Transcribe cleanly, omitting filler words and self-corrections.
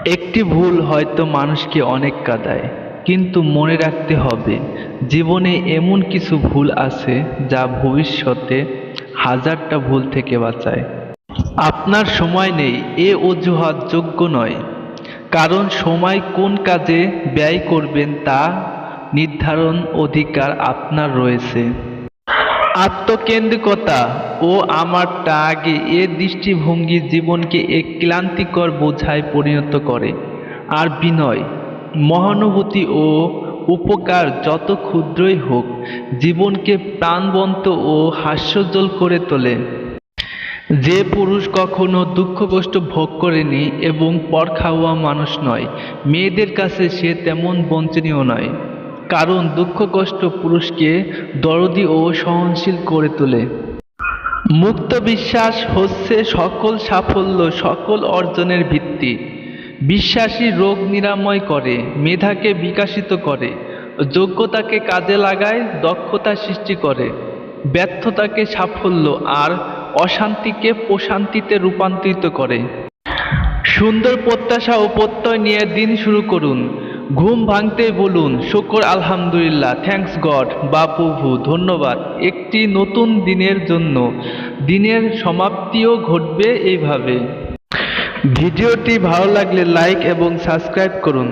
একটি ভুল হয়তো মানুষকে অনেক কাঁদায়, কিন্তু মনে রাখতে হবে জীবনে এমন কিছু ভুল আছে যা ভবিষ্যতে হাজারটা ভুল থেকে বাঁচায়। আপনার সময় নেই এ অজুহাত যোগ্য নয়, কারণ সময় কোন কাজে ব্যয় করবেন তা নির্ধারণ অধিকার আপনার রয়েছে। আত্মকেন্দ্রিকতা ও আমারটা আগে এ দৃষ্টিভঙ্গি জীবনকে এক ক্লান্তিকর বোঝায় পরিণত করে। আর বিনয়, সহানুভূতি ও উপকার যত ক্ষুদ্রই হোক, জীবনকে প্রাণবন্ত ও হাস্যোজ্জ্বল করে তোলে। যে পুরুষ কখনো দুঃখ কষ্ট ভোগ করেনি এবং পরখাওয়া মানুষ নয়, মেয়েদের কাছে সে তেমন বঞ্চনীয় নয়, কারণ দুঃখ কষ্ট পুরুষকে দরদী ও সহনশীল করে তোলে। মুক্ত বিশ্বাস হচ্ছে সকল সাফল্য, সকল অর্জনের ভিত্তি। বিশ্বাসী রোগ নিরাময় করে, মেধাকে বিকশিত করে, যোগ্যতাকে কাজে লাগায়, দক্ষতা সৃষ্টি করে, ব্যর্থতাকে সাফল্য আর অশান্তিকে প্রশান্তিতে রূপান্তরিত করে। সুন্দর প্রত্যাশা ও প্রত্যয় নিয়ে দিন শুরু করুন। ঘুম ভাঙতেই বলুন, শুকর আলহামদুলিল্লাহ, থ্যাঙ্কস গড বা প্রভু ধন্যবাদ। একটি নতুন দিনের জন্য দিনের সমাপ্তিও ঘটবে এইভাবে। ভিডিওটি ভালো লাগলে লাইক এবং সাবস্ক্রাইব করুন।